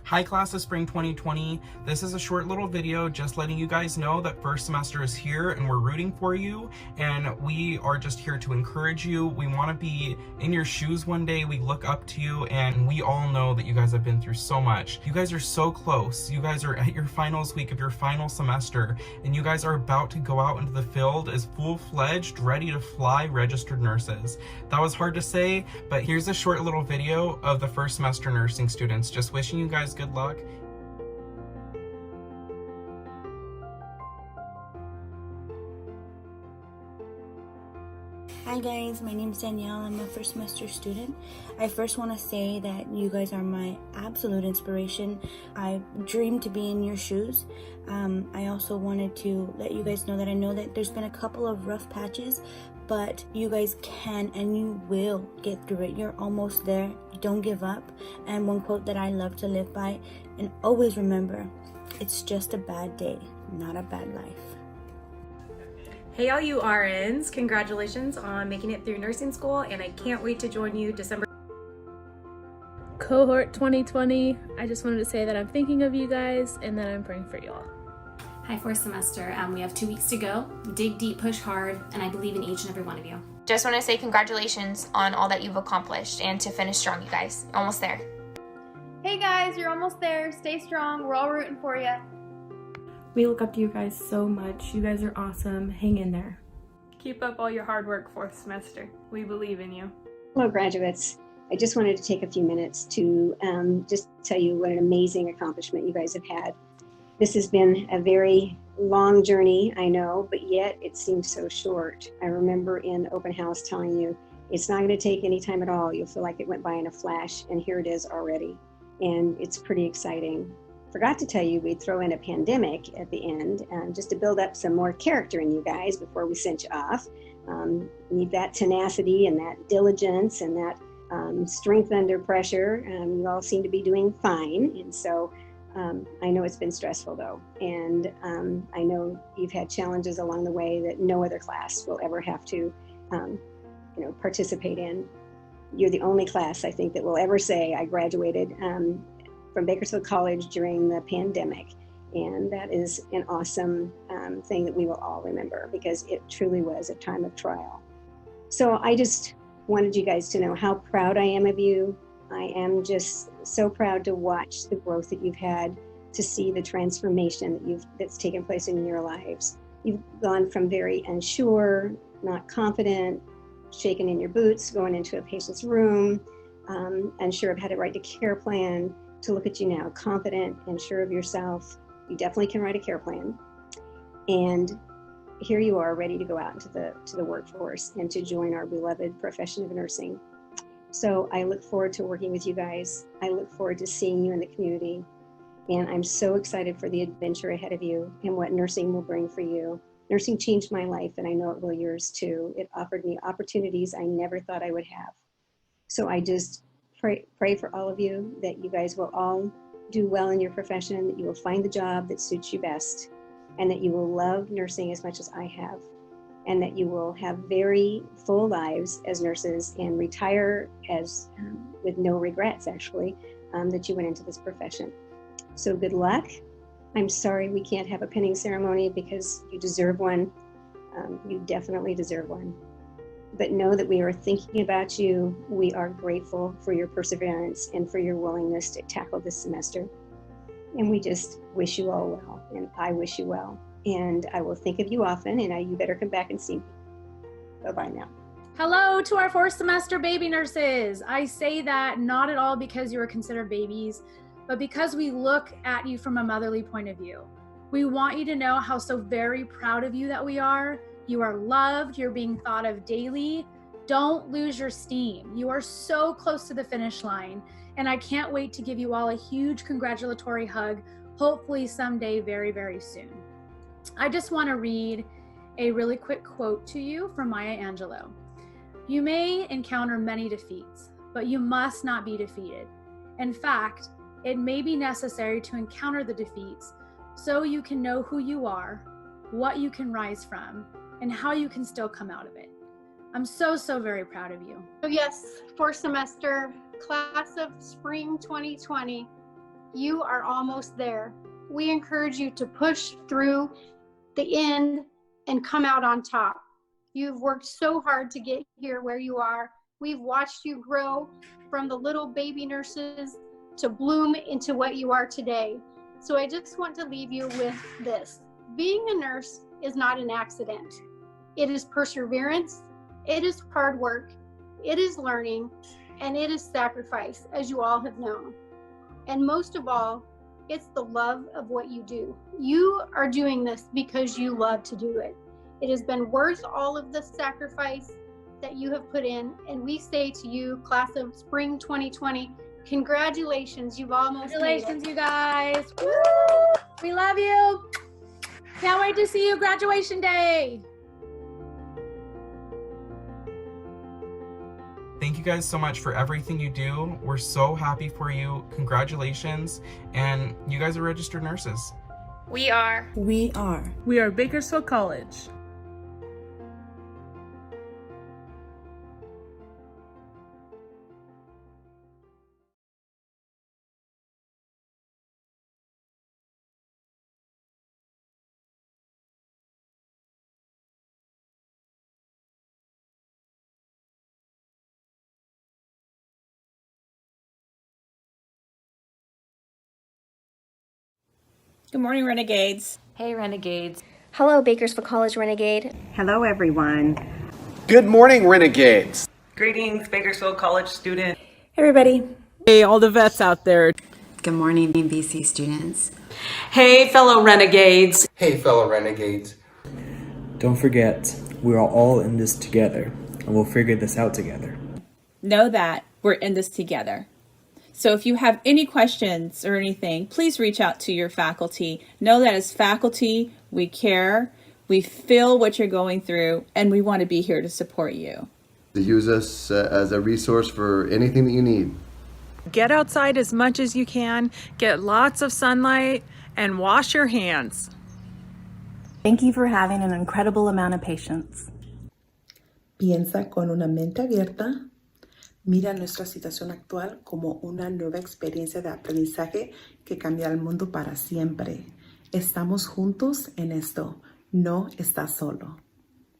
Hi class of spring 2020. This is a short little video just letting you guys know that first semester is here and we're rooting for you, and we are just here to encourage you. We want to be in your shoes one day. We look up to you, and we all know that you guys have been through so much. You guys are so close. You guys are at your finals week of your final semester, and you guys are about to go out into the field as full-fledged, ready to fly registered nurses. That was hard to say, but here's a short little video of the first semester nursing students. Just wishing you guys good luck. Hi guys, my name is Danielle. I'm a first semester student. I first want to say that you guys are my absolute inspiration. I dream to be in your shoes. I also wanted to let you guys know that I know that there's been a couple of rough patches, but you guys can and you will get through it. You're almost there. Don't give up. And one quote that I love to live by, and always remember, it's just a bad day, not a bad life. Hey all you RNs, congratulations on making it through nursing school, and I can't wait to join you December. Cohort 2020, I just wanted to say that I'm thinking of you guys and that I'm praying for you all. Hi, fourth semester. We have 2 weeks to go. Dig deep, push hard, and I believe in each and every one of you. Just want to say congratulations on all that you've accomplished and to finish strong, you guys. Almost there. Hey guys, you're almost there. Stay strong. We're all rooting for you. We look up to you guys so much. You guys are awesome. Hang in there. Keep up all your hard work fourth semester. We believe in you. Hello, graduates. I just wanted to take a few minutes to just tell you what an amazing accomplishment you guys have had. This has been a very long journey, I know, but yet it seems so short. I remember in open house telling you, it's not going to take any time at all. You'll feel like it went by in a flash, and here it is already. And it's pretty exciting. Forgot to tell you we'd throw in a pandemic at the end just to build up some more character in you guys before we sent you off. Need that tenacity and that diligence and that strength under pressure. You all seem to be doing fine, and so I know it's been stressful though, and I know you've had challenges along the way that no other class will ever have to participate in. You're the only class, I think, that will ever say I graduated from Bakersfield College during the pandemic, and that is an awesome thing that we will all remember, because it truly was a time of trial. So I just wanted you guys to know how proud I am of you. I am just so proud to watch the growth that you've had, to see the transformation that's taken place in your lives. You've gone from very unsure, not confident, shaken in your boots, going into a patient's room, unsure of how to write a care plan, to look at you now, confident and sure of yourself. You definitely can write a care plan. And here you are, ready to go out into the workforce and to join our beloved profession of nursing. So I look forward to working with you guys. I look forward to seeing you in the community. And I'm so excited for the adventure ahead of you and what nursing will bring for you. Nursing changed my life, and I know it will yours too. It offered me opportunities I never thought I would have. So I just pray for all of you, that you guys will all do well in your profession, that you will find the job that suits you best, and that you will love nursing as much as I have, and that you will have very full lives as nurses and retire as with no regrets, actually, that you went into this profession. So good luck. I'm sorry we can't have a pinning ceremony, because you deserve one. You definitely deserve one. But know that we are thinking about you. We are grateful for your perseverance and for your willingness to tackle this semester. And we just wish you all well, and I wish you well. And I will think of you often, and you better come back and see me. Bye-bye now. Hello to our fourth semester baby nurses. I say that not at all because you are considered babies, but because we look at you from a motherly point of view. We want you to know how so very proud of you that we are. You are loved, you're being thought of daily. Don't lose your steam. You are so close to the finish line, and I can't wait to give you all a huge congratulatory hug, hopefully someday very, very soon. I just want to read a really quick quote to you from Maya Angelou. You may encounter many defeats, but you must not be defeated. In fact, it may be necessary to encounter the defeats so you can know who you are, what you can rise from, and how you can still come out of it. I'm so very proud of you. So yes, fourth semester, class of spring 2020. You are almost there. We encourage you to push through the end and come out on top. You've worked so hard to get here where you are. We've watched you grow from the little baby nurses to bloom into what you are today. So I just want to leave you with this. Being a nurse is not an accident. It is perseverance, it is hard work, it is learning, and it is sacrifice, as you all have known. And most of all, it's the love of what you do. You are doing this because you love to do it. It has been worth all of the sacrifice that you have put in. And we say to you, class of spring 2020, congratulations, you've almost made it. Congratulations, you guys. Woo! We love you. Can't wait to see you graduation day. Thank you guys so much for everything you do. We're so happy for you. Congratulations. And you guys are registered nurses. We are. We are. We are Bakersfield College. Good morning, Renegades. Hey, Renegades. Hello, Bakersfield College Renegade. Hello, everyone. Good morning, Renegades. Greetings, Bakersfield College student. Hey, everybody. Hey, all the vets out there. Good morning, BC students. Hey, fellow Renegades. Hey, fellow Renegades. Don't forget, we are all in this together, and we'll figure this out together. Know that we're in this together. So if you have any questions or anything, please reach out to your faculty. Know that as faculty, we care, we feel what you're going through, and we want to be here to support you. Use us as a resource for anything that you need. Get outside as much as you can, get lots of sunlight, and wash your hands. Thank you for having an incredible amount of patience. Piensa con una mente abierta. Mira nuestra situación actual como una nueva experiencia de aprendizaje que cambiará el mundo para siempre. Estamos juntos en esto. No estás solo.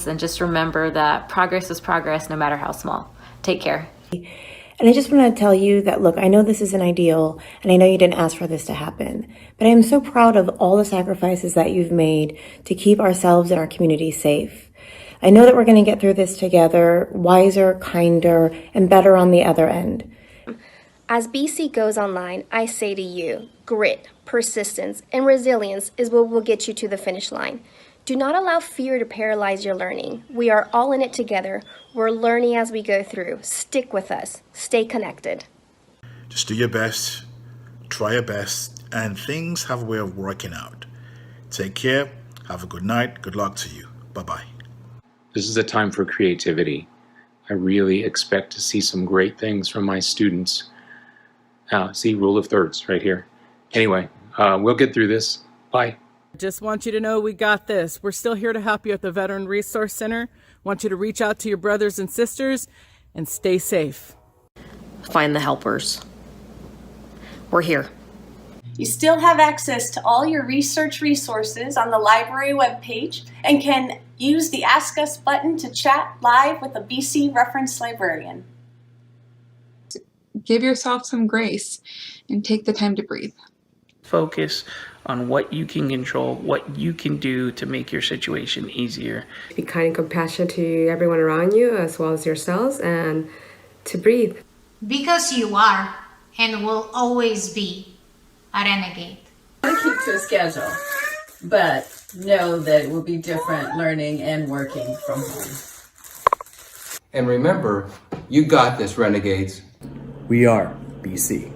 And just remember that progress is progress no matter how small. Take care. And I just want to tell you that, look, I know this isn't ideal, and I know you didn't ask for this to happen, but I am so proud of all the sacrifices that you've made to keep ourselves and our community safe. I know that we're going to get through this together, wiser, kinder, and better on the other end. As BC goes online, I say to you, grit, persistence, and resilience is what will get you to the finish line. Do not allow fear to paralyze your learning. We are all in it together. We're learning as we go through. Stick with us. Stay connected. Just do your best, try your best, and things have a way of working out. Take care. Have a good night. Good luck to you. Bye-bye. This is a time for creativity. I really expect to see some great things from my students. See, rule of thirds right here. Anyway, we'll get through this. Bye. Just want you to know we got this. We're still here to help you at the Veteran Resource Center. Want you to reach out to your brothers and sisters and stay safe. Find the helpers. We're here. You still have access to all your research resources on the library webpage and can use the Ask Us button to chat live with a BC reference librarian. Give yourself some grace and take the time to breathe. Focus on what you can control, what you can do to make your situation easier. Be kind and compassionate to everyone around you as well as yourselves, and to breathe. Because you are and will always be a renegade. I keep to a schedule, but know that it will be different learning and working from home. And remember, you got this, Renegades. We are BC.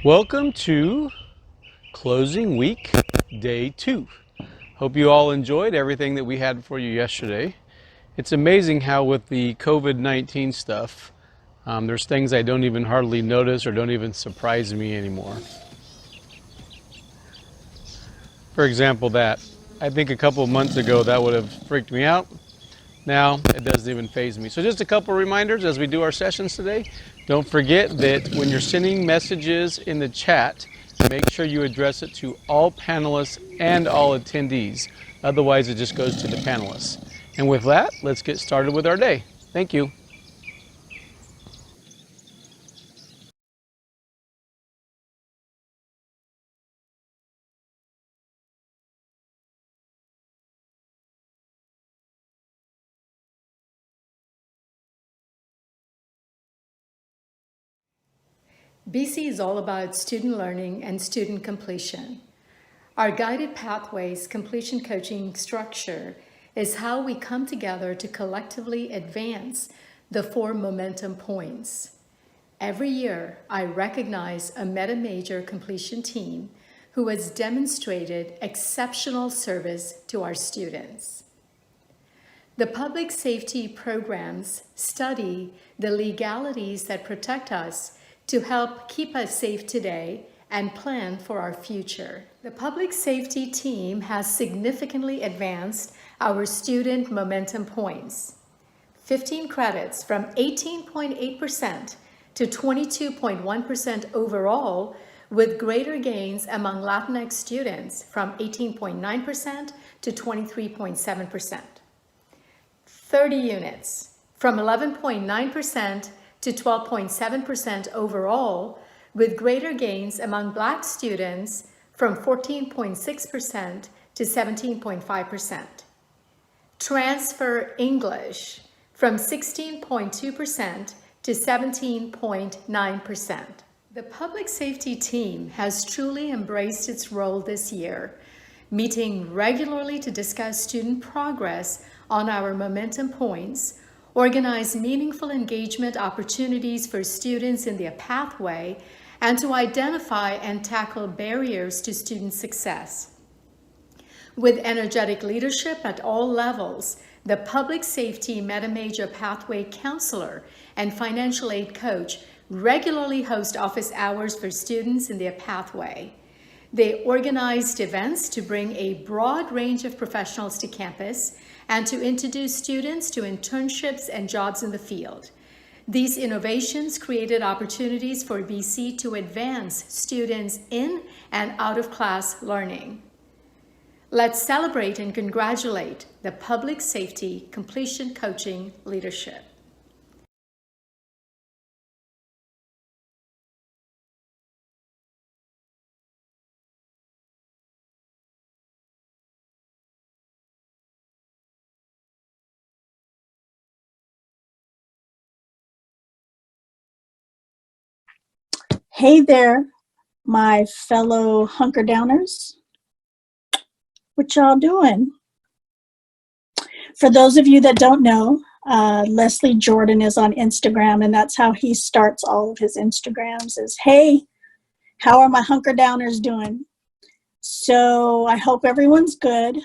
Welcome to closing week, day 2. Hope you all enjoyed everything that we had for you yesterday. It's amazing how with the COVID-19 stuff, there's things I don't even hardly notice or don't even surprise me anymore. For example, that. I think a couple of months ago that would have freaked me out. Now it doesn't even faze me. So just a couple of reminders as we do our sessions today. Don't forget that when you're sending messages in the chat, make sure you address it to all panelists and all attendees. Otherwise, it just goes to the panelists. And with that, let's get started with our day. Thank you. BC is all about student learning and student completion. Our guided pathways completion coaching structure is how we come together to collectively advance the 4 momentum points. Every year, I recognize a meta-major completion team who has demonstrated exceptional service to our students. The public safety programs study the legalities that protect us to help keep us safe today and plan for our future. The public safety team has significantly advanced our student momentum points. 15 credits from 18.8% to 22.1% overall, with greater gains among Latinx students from 18.9% to 23.7%. 30 units from 11.9% to 12.7% overall, with greater gains among Black students from 14.6% to 17.5%. Transfer English from 16.2% to 17.9%. The public safety team has truly embraced its role this year, meeting regularly to discuss student progress on our momentum points, organize meaningful engagement opportunities for students in their pathway, and to identify and tackle barriers to student success. With energetic leadership at all levels, the public safety meta-major pathway counselor and financial aid coach regularly host office hours for students in their pathway. They organized events to bring a broad range of professionals to campus and to introduce students to internships and jobs in the field. These innovations created opportunities for BC to advance students in and out of class learning. Let's celebrate and congratulate the public safety completion coaching leadership. Hey there, my fellow hunker downers. What y'all doing? For those of you that don't know, Leslie Jordan is on Instagram, and that's how he starts all of his Instagrams is, hey, how are my hunker downers doing? So I hope everyone's good,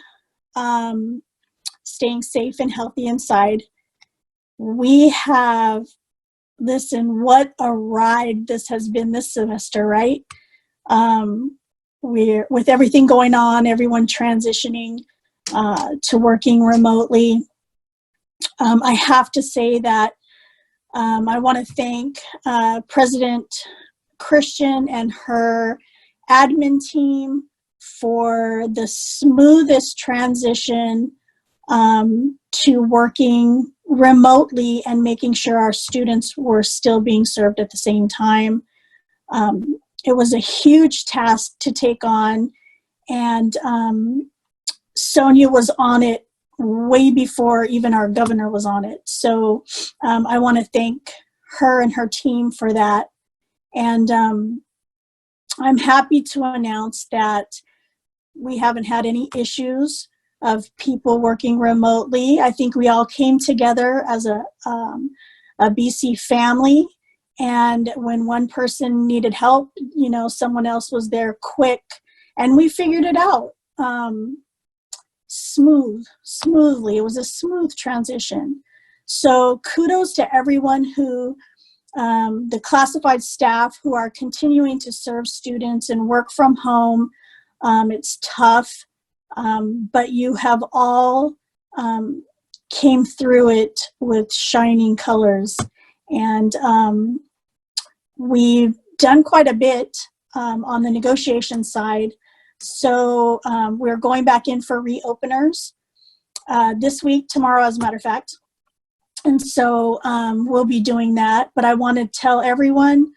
staying safe and healthy inside. We have, listen, what a ride this has been this semester, right? We're, with everything going on, everyone transitioning to working remotely. I have to say that I want to thank President Christian and her admin team for the smoothest transition to working remotely and making sure our students were still being served at the same time. It was a huge task to take on, and Sonia was on it way before even our governor was on it. So I want to thank her and her team for that. And I'm happy to announce that we haven't had any issues of people working remotely. I think we all came together as a BC family And when one person needed help, you know, someone else was there quick, and we figured it out smoothly. It was a smooth transition. So kudos to everyone who, the classified staff who are continuing to serve students and work from home. It's tough, but you have all came through it with shining colors. And we've done quite a bit on the negotiation side. So we're going back in for reopeners this week, tomorrow, as a matter of fact. And so we'll be doing that. But I want to tell everyone,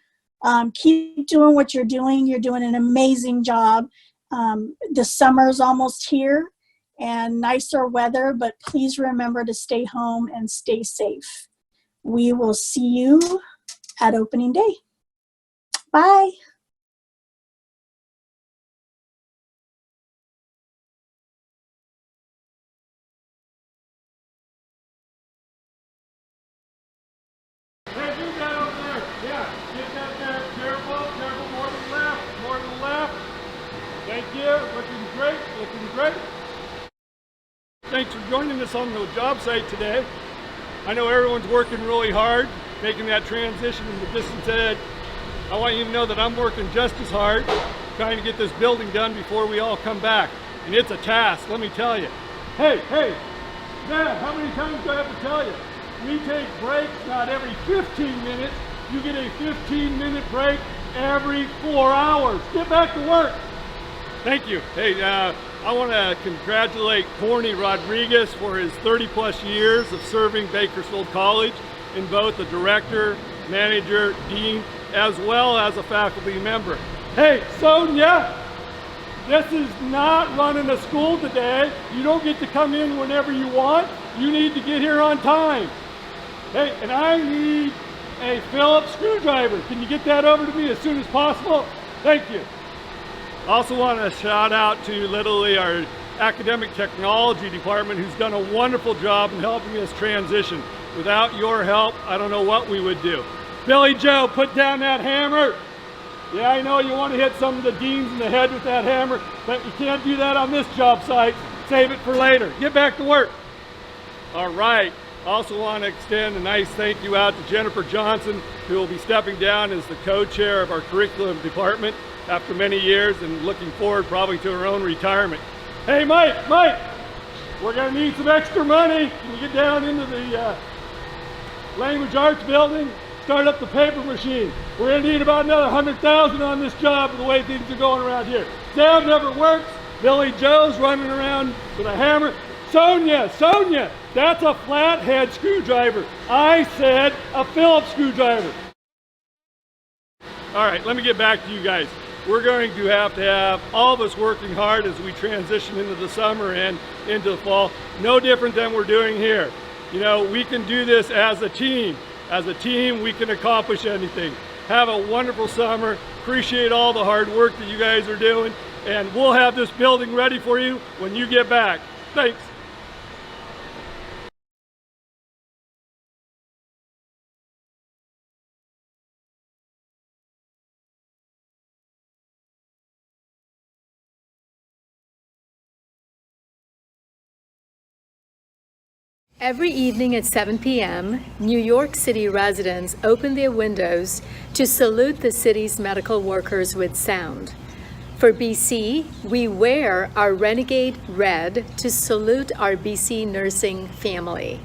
keep doing what you're doing. You're doing an amazing job. The summer's almost here and nicer weather, but please remember to stay home and stay safe. We will see you at opening day. Bye. Hey, do that over there. Yeah, get that there. Careful, careful. More to the left, more to the left. Thank you. Looking great, looking great. Thanks for joining us on the job site today. I know everyone's working really hard, making that transition into distance ed. I want you to know that I'm working just as hard, trying to get this building done before we all come back. And it's a task, let me tell you. Hey, Dad, how many times do I have to tell you? We take breaks not every 15 minutes. You get a 15-minute break every 4 hours. Get back to work. Thank you. Hey, I want to congratulate Corny Rodriguez for his 30-plus years of serving Bakersfield College in both the director, manager, dean, as well as a faculty member. Hey, Sonia, this is not running a school today. You don't get to come in whenever you want. You need to get here on time. Hey, and I need a Phillips screwdriver. Can you get that over to me as soon as possible? Thank you. Also want to shout out to literally our academic technology department, who's done a wonderful job in helping us transition. Without your help, I don't know what we would do. Billy Joe, put down that hammer. Yeah, I know you want to hit some of the deans in the head with that hammer, but you can't do that on this job site. Save it for later. Get back to work. All right. Also want to extend a nice thank you out to Jennifer Johnson, who will be stepping down as the co-chair of our curriculum department after many years and looking forward probably to her own retirement. Hey, Mike, we're going to need some extra money. Can you get down into the language arts building, start up the paper machine? We're going to need about another $100,000 on this job the way things are going around here. Sam never works. Billy Joe's running around with a hammer. Sonia, that's a flathead screwdriver. I said a Phillips screwdriver. All right, let me get back to you guys. We're going to have all of us working hard as we transition into the summer and into the fall. No different than we're doing here. You know, we can do this as a team. As a team, we can accomplish anything. Have a wonderful summer. Appreciate all the hard work that you guys are doing. And we'll have this building ready for you when you get back. Thanks. Every evening at 7 p.m., New York City residents open their windows to salute the city's medical workers with sound. For BC, we wear our renegade red to salute our BC nursing family.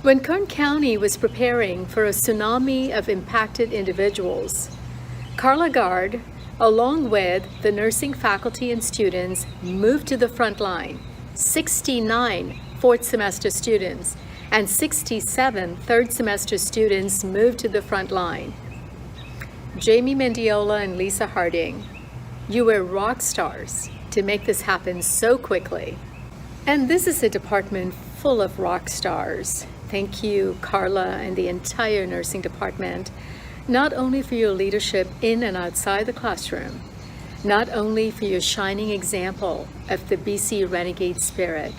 When Kern County was preparing for a tsunami of impacted individuals, Carla Gard, along with the nursing faculty and students, moved to the front line. 69 fourth semester students and 67 third semester students moved to the front line. Jamie Mendiola and Lisa Harding, you were rock stars to make this happen so quickly. And this is a department full of rock stars. Thank you, Carla, and the entire nursing department, not only for your leadership in and outside the classroom, not only for your shining example of the BC renegade spirit,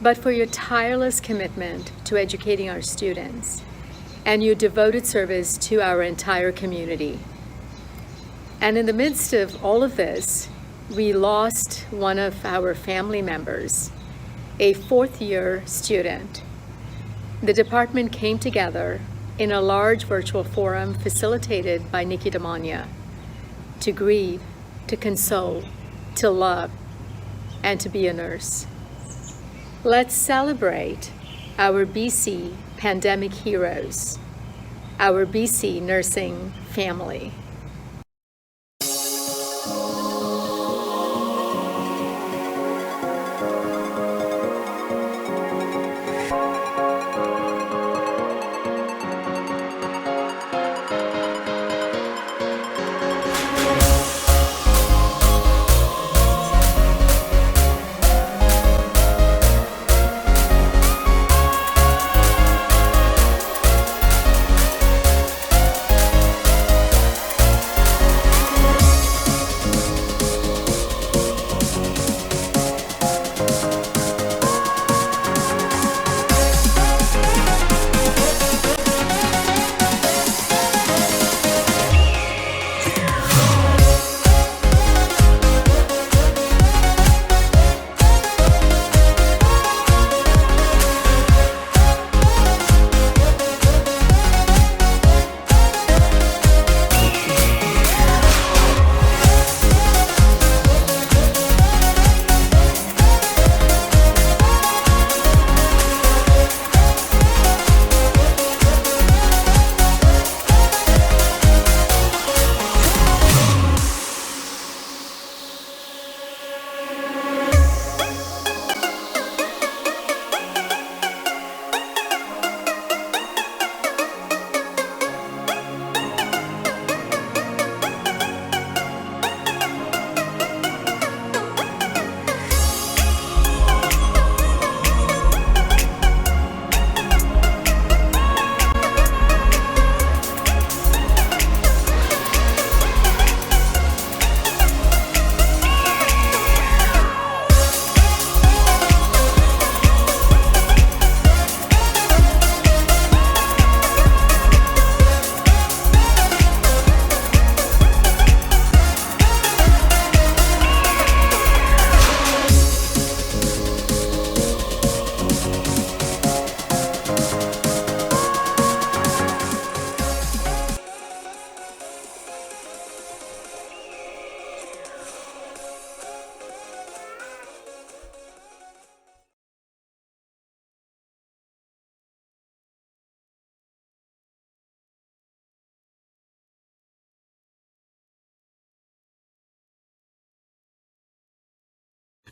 but for your tireless commitment to educating our students. and your devoted service to our entire community. And in the midst of all of this, we lost one of our family members, a fourth-year student. The department came together in a large virtual forum facilitated by Nikki Damania to grieve, to console, to love, and to be a nurse. Let's celebrate our BC pandemic heroes, our BC nursing family.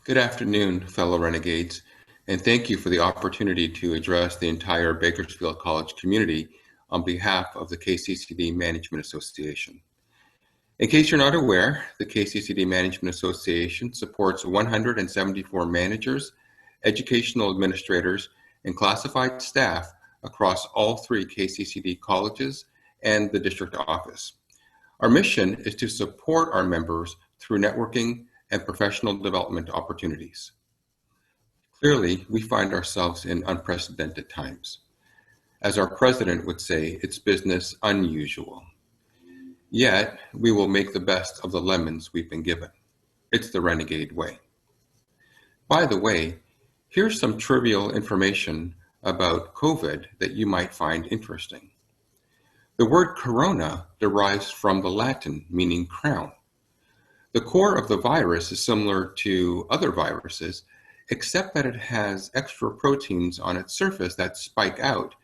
Good afternoon, fellow Renegades, and thank you for the opportunity to address the entire Bakersfield College community on behalf of the KCCD Management Association. In case you're not aware, the KCCD Management Association supports 174 managers, educational administrators, and classified staff across all 3 KCCD colleges and the district office. Our mission is to support our members through networking and professional development opportunities. Clearly, we find ourselves in unprecedented times. As our president would say, it's business unusual. Yet, we will make the best of the lemons we've been given. It's the Renegade way. By the way, here's some trivial information about COVID that you might find interesting. The word corona derives from the Latin meaning crown. The core of the virus is similar to other viruses, except that it has extra proteins on its surface that spike out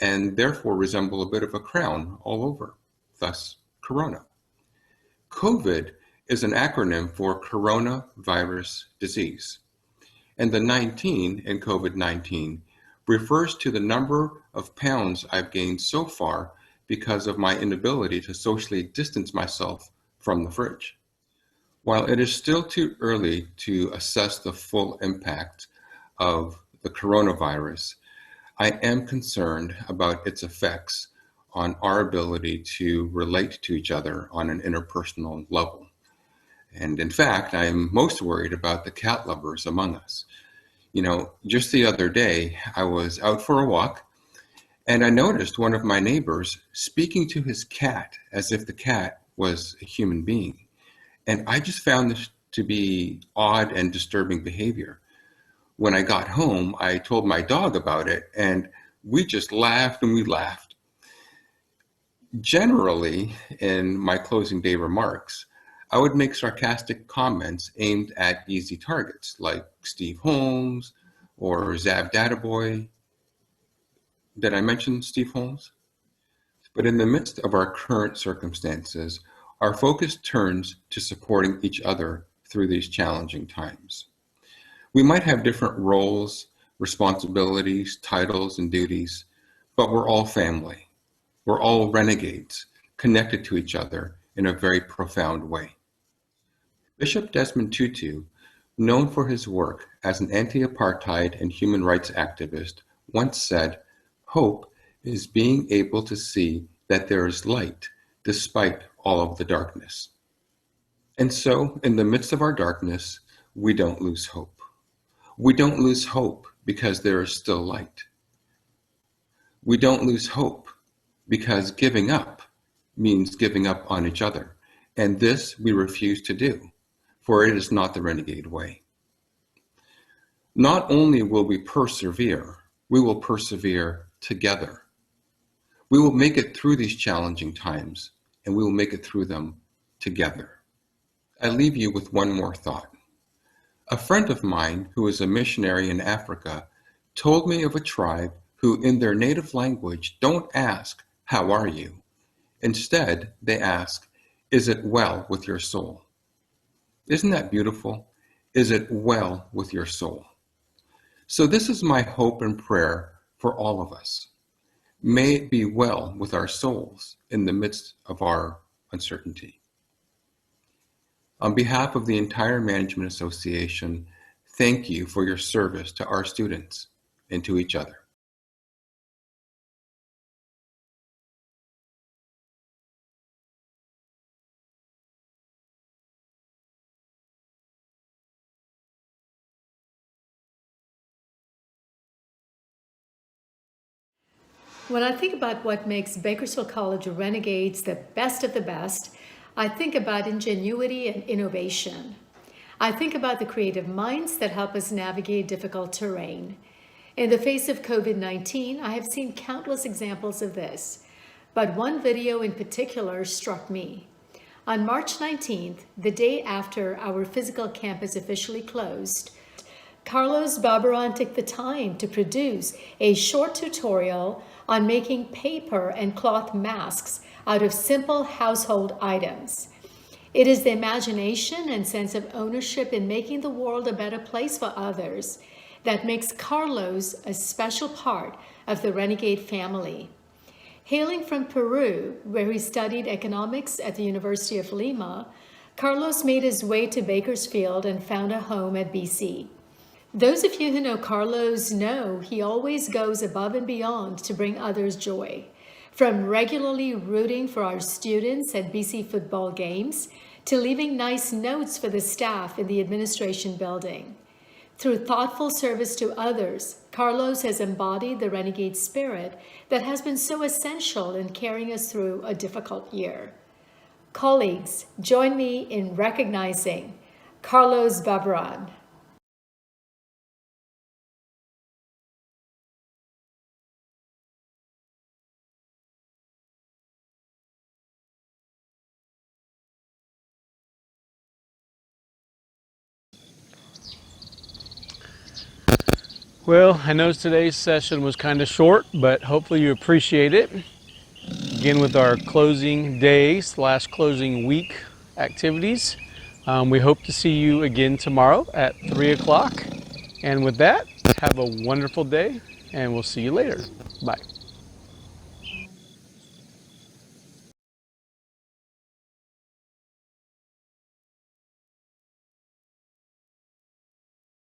and therefore resemble a bit of a crown all over, thus corona. COVID is an acronym for coronavirus disease, and the 19 in COVID-19 refers to the number of pounds I've gained so far because of my inability to socially distance myself from the fridge. While it is still too early to assess the full impact of the coronavirus, I am concerned about its effects on our ability to relate to each other on an interpersonal level. And in fact, I am most worried about the cat lovers among us. You know, just the other day, I was out for a walk And I noticed one of my neighbors speaking to his cat as if the cat was a human being. And I just found this to be odd and disturbing behavior. When I got home, I told my dog about it, and we just laughed and we laughed. Generally, in my closing day remarks, I would make sarcastic comments aimed at easy targets like Steve Holmes or Zav Databoy. Did I mention Steve Holmes? But in the midst of our current circumstances, our focus turns to supporting each other through these challenging times. We might have different roles, responsibilities, titles, and duties, but we're all family. We're all renegades, connected to each other in a very profound way. Bishop Desmond Tutu, known for his work as an anti-apartheid and human rights activist, once said, "Hope is being able to see that there is light despite all of the darkness." And so, in the midst of our darkness, we don't lose hope. We don't lose hope because there is still light. We don't lose hope because giving up means giving up on each other. And this we refuse to do, for it is not the renegade way. Not only will we persevere together. We will make it through these challenging times, and we will make it through them together. I leave you with one more thought. A friend of mine who is a missionary in Africa told me of a tribe who in their native language don't ask, "How are you?" Instead, they ask, "Is it well with your soul?" Isn't that beautiful? Is it well with your soul? So this is my hope and prayer for all of us. May it be well with our souls in the midst of our uncertainty. On behalf of the entire Management Association, thank you for your service to our students and to each other. When I think about what makes Bakersfield College Renegades the best of the best, I think about ingenuity and innovation. I think about the creative minds that help us navigate difficult terrain. In the face of COVID-19, I have seen countless examples of this, but one video in particular struck me. On March 19th, the day after our physical campus officially closed, Carlos Barberan took the time to produce a short tutorial on making paper and cloth masks out of simple household items. It is the imagination and sense of ownership in making the world a better place for others that makes Carlos a special part of the Renegade family. Hailing from Peru, where he studied economics at the University of Lima, Carlos made his way to Bakersfield and found a home at BC. Those of you who know Carlos know he always goes above and beyond to bring others joy. From regularly rooting for our students at BC football games to leaving nice notes for the staff in the administration building. Through thoughtful service to others, Carlos has embodied the renegade spirit that has been so essential in carrying us through a difficult year. Colleagues, join me in recognizing Carlos Barberan. Well, I know today's session was kind of short, but hopefully you appreciate it. Again, with our closing day / closing week activities. We hope to see you again tomorrow at 3 o'clock. And with that, have a wonderful day, and we'll see you later. Bye.